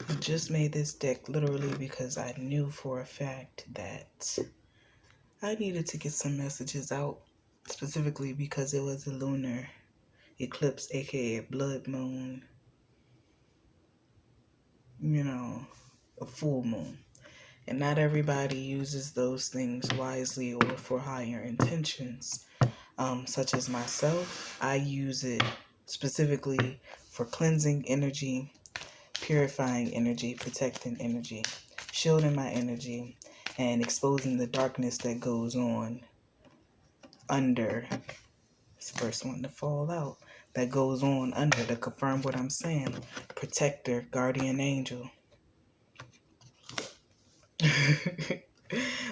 I just made this deck literally because I knew for a fact that I needed to get some messages out, specifically because it was a lunar eclipse, aka blood moon, a full moon. And not everybody uses those things wisely or for higher intentions. Such as myself, I use it specifically for cleansing energy, purifying energy, protecting energy, shielding my energy, and exposing the darkness that goes on under. It's the first one to fall out. That goes on under, to confirm what I'm saying. Protector, guardian angel.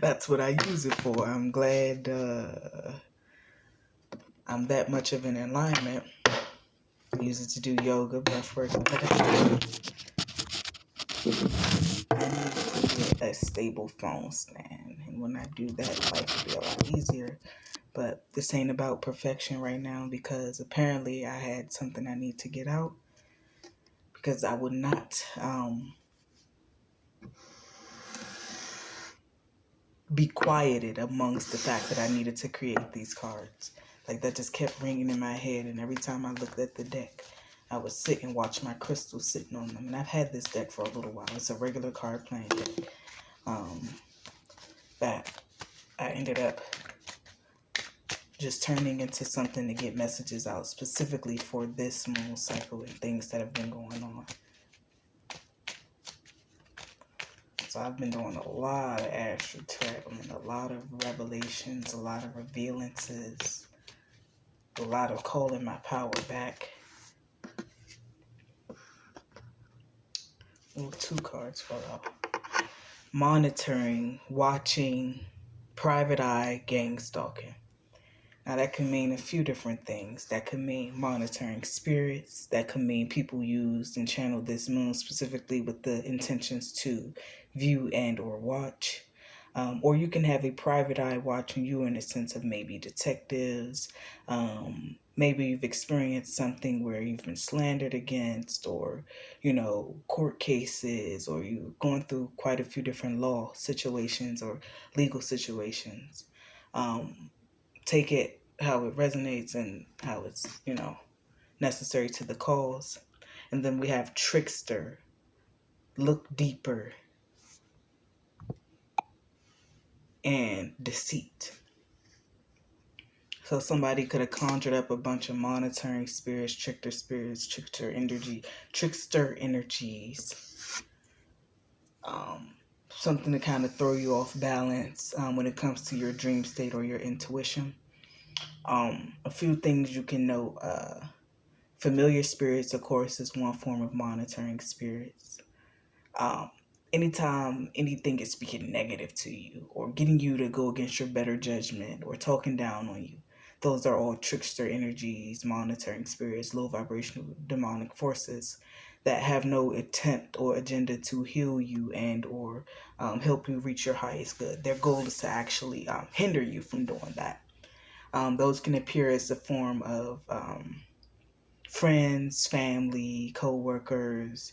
That's what I use it for. I'm glad I'm that much of an alignment. I use it to do yoga, breathwork, meditation. I need to get a stable phone stand. And when I do that, life will be a lot easier. But this ain't about perfection right now, because apparently I had something I need to get out. Because I would not be quieted amongst the fact that I needed to create these cards. Like, that just kept ringing in my head, and every time I looked at the deck, I would sit and watch my crystals sitting on them. And I've had this deck for a little while. It's a regular card playing deck that I ended up just turning into something to get messages out, specifically for this moon cycle and things that have been going on. So I've been doing a lot of astral traveling, a lot of revelations, a lot of revealances, a lot of calling my power back. Well, 2 cards fell out. Monitoring, watching, private eye, gang stalking. Now that can mean a few different things. That could mean monitoring spirits. That could mean people used and channeled this moon specifically with the intentions to view and or watch. Or you can have a private eye watching you in a sense of maybe detectives. Maybe you've experienced something where you've been slandered against, or, court cases, or you're going through quite a few different law situations or legal situations. Take it how it resonates and how it's, necessary to the cause. And then we have trickster, look deeper, and deceit. So somebody could have conjured up a bunch of monitoring spirits, trickster energies. Something to kind of throw you off balance when it comes to your dream state or your intuition. A few things you can know. Familiar spirits, of course, is one form of monitoring spirits. Anytime anything is speaking negative to you or getting you to go against your better judgment or talking down on you, those are all trickster energies, monitoring spirits, low vibrational demonic forces that have no attempt or agenda to heal you and or help you reach your highest good. Their goal is to actually hinder you from doing that. Those can appear as a form of friends, family, co-workers.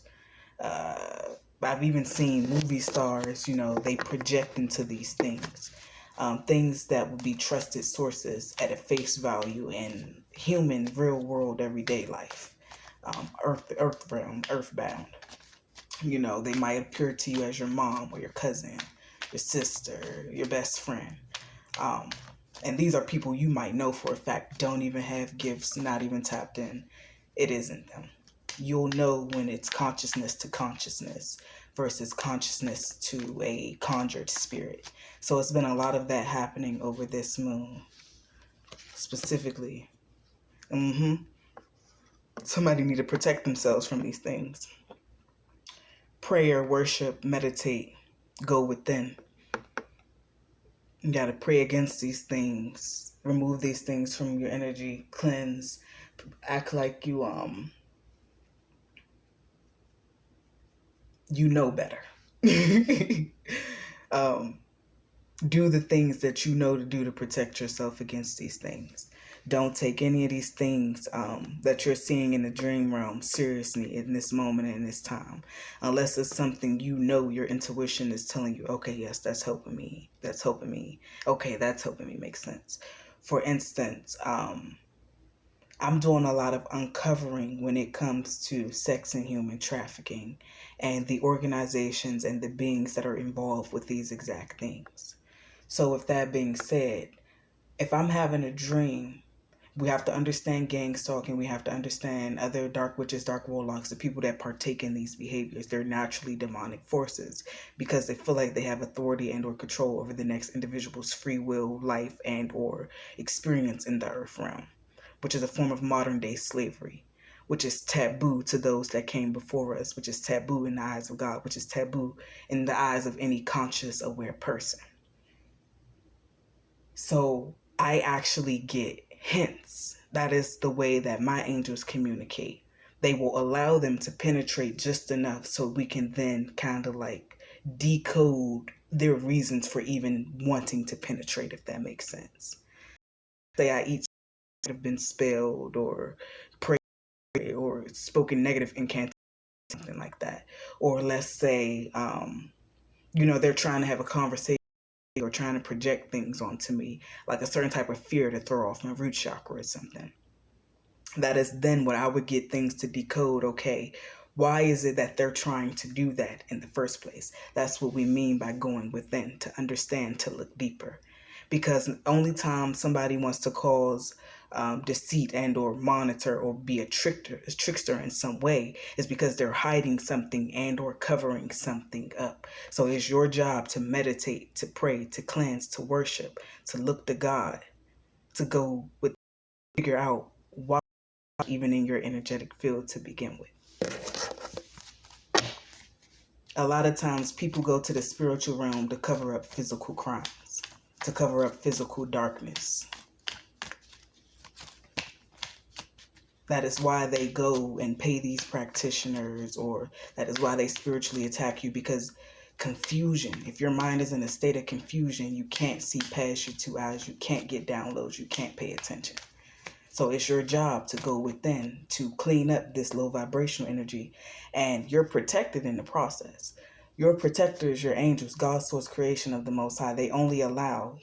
I've even seen movie stars, they project into these things. Things that would be trusted sources at a face value in human, real world, everyday life. Earthbound. They might appear to you as your mom or your cousin, your sister, your best friend. And these are people you might know for a fact don't even have gifts, not even tapped in. It isn't them. You'll know when it's consciousness to consciousness versus consciousness to a conjured spirit. So it's been a lot of that happening over this moon, specifically. Somebody need to protect themselves from these things. Prayer, worship, meditate, go within. You gotta pray against these things, remove these things from your energy, cleanse, act like you know better. Do the things that you know to do to protect yourself against these things. Don't take any of these things that you're seeing in the dream realm seriously in this moment and in this time, unless it's something you know your intuition is telling you, okay, yes, that's helping me. That's helping me. Okay, that's helping me make sense. For instance, I'm doing a lot of uncovering when it comes to sex and human trafficking and the organizations and the beings that are involved with these exact things. So, with that being said, if I'm having a dream, we have to understand gang stalking. We have to understand other dark witches, dark warlocks, the people that partake in these behaviors. They're naturally demonic forces because they feel like they have authority and or control over the next individual's free will, life, and or experience in the earth realm, which is a form of modern day slavery, which is taboo to those that came before us, which is taboo in the eyes of God, which is taboo in the eyes of any conscious, aware person. So I actually get hints. That is the way that my angels communicate. They will allow them to penetrate just enough so we can then kind of like decode their reasons for even wanting to penetrate, if that makes sense. Say I eat have been spelled or prayed or spoken negative incantation, something like that. Or let's say, they're trying to have a conversation or trying to project things onto me, like a certain type of fear to throw off my root chakra or something. That is then what I would get things to decode. Okay, why is it that they're trying to do that in the first place? That's what we mean by going within, to understand, to look deeper. Because only time somebody wants to cause deceit and or monitor or be a trickster in some way is because they're hiding something and or covering something up. So it's your job to meditate, to pray, to cleanse, to worship, to look to God, to go with, figure out why even in your energetic field to begin with. A lot of times people go to the spiritual realm to cover up physical crimes, to cover up physical darkness. That is why they go and pay these practitioners, or that is why they spiritually attack you, because confusion. If your mind is in a state of confusion, you can't see past your two eyes, you can't get downloads, you can't pay attention. So it's your job to go within to clean up this low vibrational energy, and you're protected in the process. Your protectors, your angels, God's source creation of the Most High, they only allow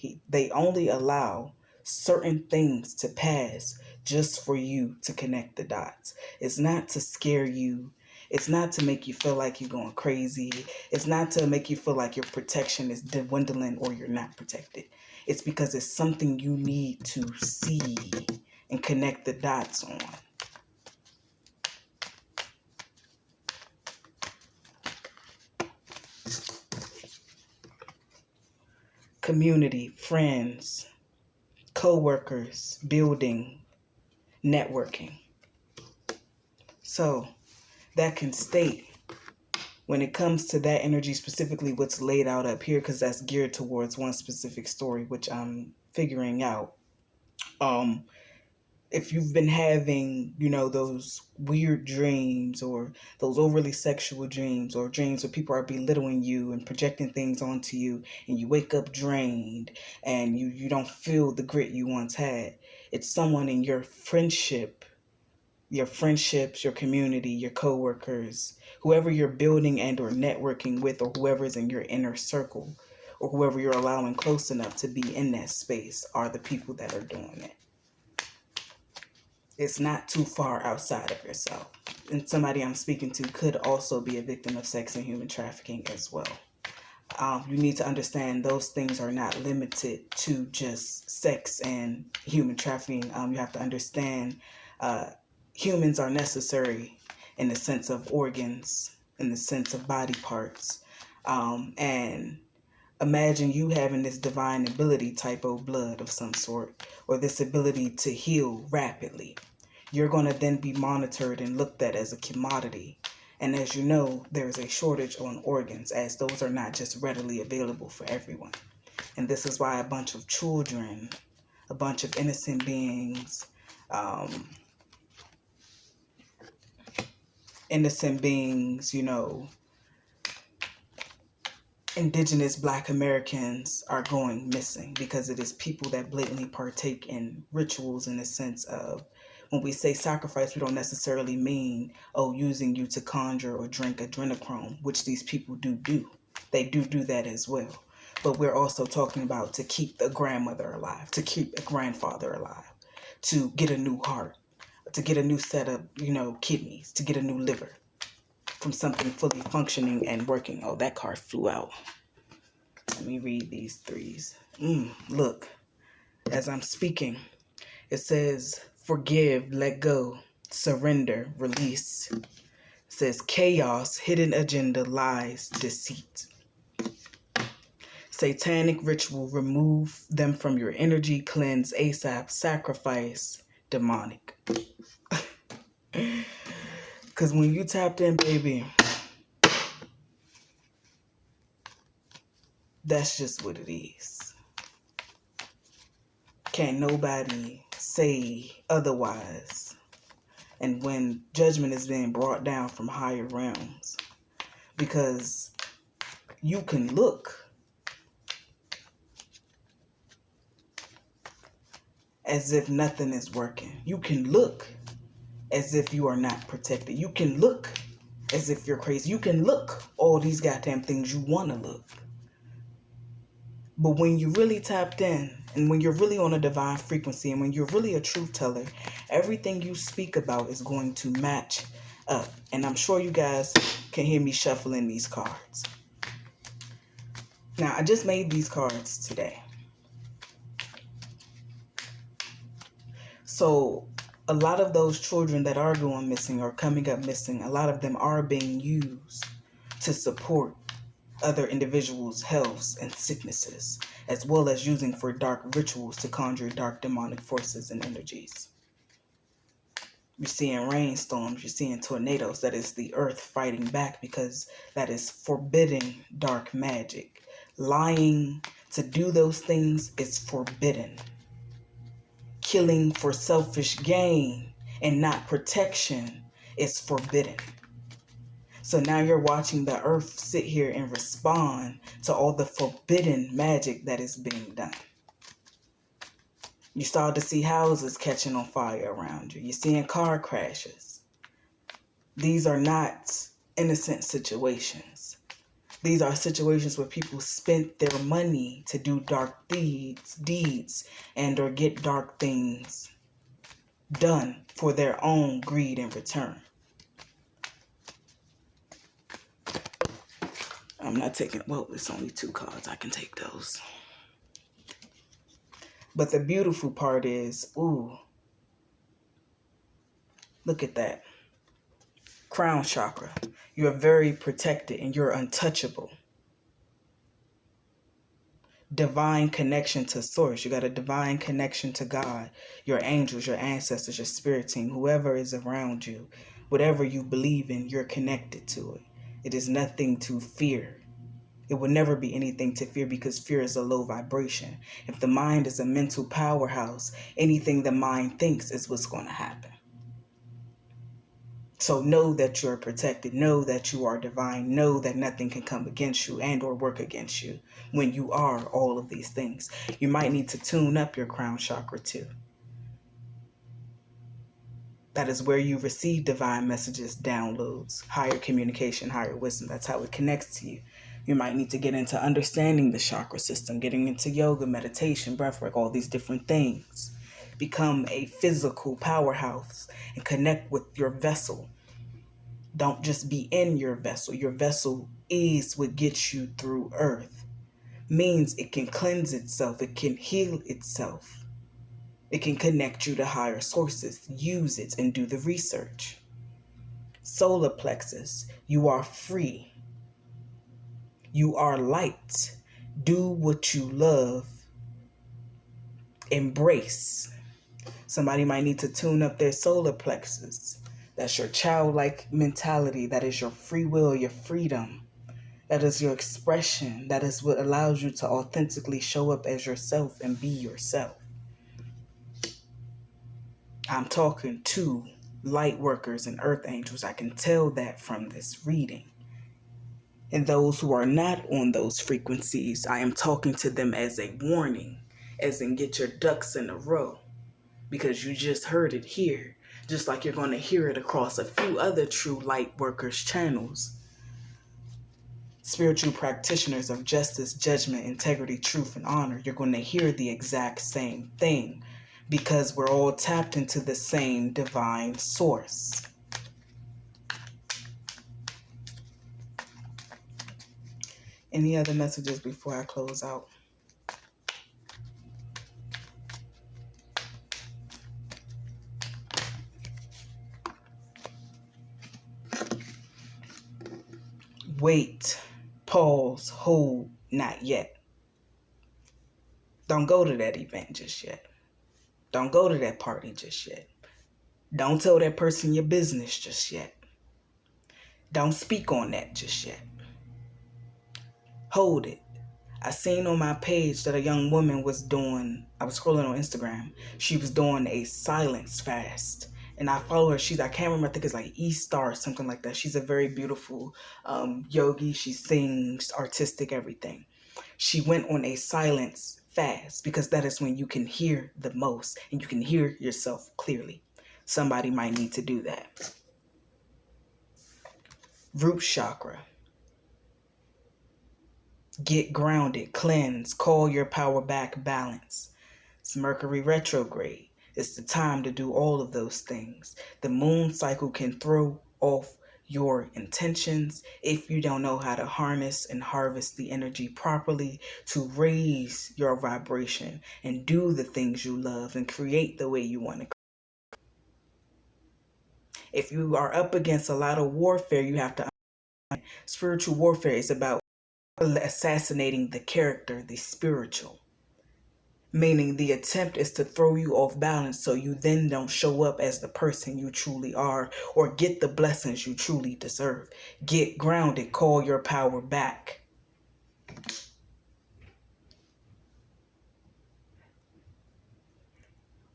certain things to pass just for you to connect the dots. It's not to scare you. It's not to make you feel like you're going crazy. It's not to make you feel like your protection is dwindling or you're not protected. It's because it's something you need to see and connect the dots on. Community, friends, co-workers, building, networking. So that can state, when it comes to that energy, specifically what's laid out up here, because that's geared towards one specific story, which I'm figuring out. If you've been having, those weird dreams or those overly sexual dreams or dreams where people are belittling you and projecting things onto you and you wake up drained and you don't feel the grit you once had, it's someone in your friendships, your community, your coworkers, whoever you're building and or networking with, or whoever's in your inner circle, or whoever you're allowing close enough to be in that space are the people that are doing it. It's not too far outside of yourself. And somebody I'm speaking to could also be a victim of sex and human trafficking as well. You need to understand those things are not limited to just sex and human trafficking. You have to understand humans are necessary in the sense of organs, in the sense of body parts. And imagine you having this divine ability, type of blood of some sort, or this ability to heal rapidly. You're going to then be monitored and looked at as a commodity. And as you know, there's a shortage on organs, as those are not just readily available for everyone. And this is why a bunch of children, a bunch of innocent beings, indigenous Black Americans are going missing because it is people that blatantly partake in rituals in the sense of, when we say sacrifice, we don't necessarily mean, oh, using you to conjure or drink adrenochrome, which these people do. They do that as well. But we're also talking about to keep the grandmother alive, to keep a grandfather alive, to get a new heart, to get a new set of, kidneys, to get a new liver from something fully functioning and working. Oh, that card flew out. Let me read these threes. Look, as I'm speaking, it says forgive, let go, surrender, release. It says chaos, hidden agenda, lies, deceit. Satanic ritual, remove them from your energy, cleanse ASAP, sacrifice, demonic. Because when you tapped in, baby, that's just what it is. Can't nobody say otherwise. And when judgment is being brought down from higher realms, because you can look as if nothing is working. You can look as if you are not protected. You can look as if you're crazy. You can look all these goddamn things you want to look. But when you really tapped in, and when you're really on a divine frequency, and when you're really a truth teller, everything you speak about is going to match up. And I'm sure you guys can hear me shuffling these cards. Now, I just made these cards today. So a lot of those children that are going missing or coming up missing, a lot of them are being used to support other individuals' healths and sicknesses, as well as using for dark rituals to conjure dark demonic forces and energies. You're seeing rainstorms, you're seeing tornadoes. That is the earth fighting back, because that is forbidding dark magic. Lying to do those things is forbidden. Killing for selfish gain and not protection is forbidden. So now you're watching the earth sit here and respond to all the forbidden magic that is being done. You start to see houses catching on fire around you. You're seeing car crashes. These are not innocent situations. These are situations where people spent their money to do dark deeds and or get dark things done for their own greed and return. I'm not taking, well, it's only 2 cards. I can take those. But the beautiful part is, look at that. Crown chakra. You're very protected and you're untouchable. Divine connection to source. You got a divine connection to God, your angels, your ancestors, your spirit team, whoever is around you. Whatever you believe in, you're connected to it. It is nothing to fear. It will never be anything to fear, because fear is a low vibration. If the mind is a mental powerhouse, anything the mind thinks is what's going to happen. So know that you're protected. Know that you are divine. Know that nothing can come against you and or work against you when you are all of these things. You might need to tune up your crown chakra too. That is where you receive divine messages, downloads, higher communication, higher wisdom. That's how it connects to you. You might need to get into understanding the chakra system, getting into yoga, meditation, breathwork, all these different things. Become a physical powerhouse and connect with your vessel. Don't just be in your vessel. Your vessel is what gets you through earth. Means it can cleanse itself. It can heal itself. It can connect you to higher sources. Use it and do the research. Solar plexus. You are free. You are light. Do what you love. Embrace. Somebody might need to tune up their solar plexus. That's your childlike mentality. That is your free will, your freedom. That is your expression. That is what allows you to authentically show up as yourself and be yourself. I'm talking to light workers and earth angels. I can tell that from this reading. And those who are not on those frequencies, I am talking to them as a warning, as in get your ducks in a row, because you just heard it here, just like you're going to hear it across a few other true light workers' channels. Spiritual practitioners of justice, judgment, integrity, truth, and honor, you're going to hear the exact same thing because we're all tapped into the same divine source. Any other messages before I close out? Wait, pause, hold, not yet. Don't go to that event just yet. Don't go to that party just yet. Don't tell that person your business just yet. Don't speak on that just yet. Hold it. I seen on my page that a young woman was doing, I was scrolling on Instagram, she was doing a silence fast. And I follow her. I can't remember, I think it's like E-Star or something like that. She's a very beautiful yogi. She sings, artistic, everything. She went on a silence fast because that is when you can hear the most and you can hear yourself clearly. Somebody might need to do that. Root chakra. Get grounded, cleanse, call your power back, balance. It's Mercury retrograde. It's the time to do all of those things. The moon cycle can throw off your intentions if you don't know how to harness and harvest the energy properly to raise your vibration and do the things you love and create the way you want to. If you are up against a lot of warfare, you have to understand spiritual warfare is about assassinating the character, the spiritual. Meaning the attempt is to throw you off balance so you then don't show up as the person you truly are or get the blessings you truly deserve. Get grounded, call your power back.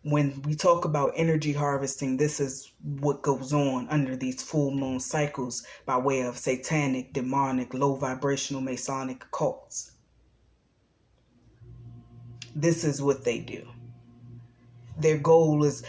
When we talk about energy harvesting, this is what goes on under these full moon cycles by way of satanic, demonic, low vibrational, Masonic cults. This is what they do. Their goal is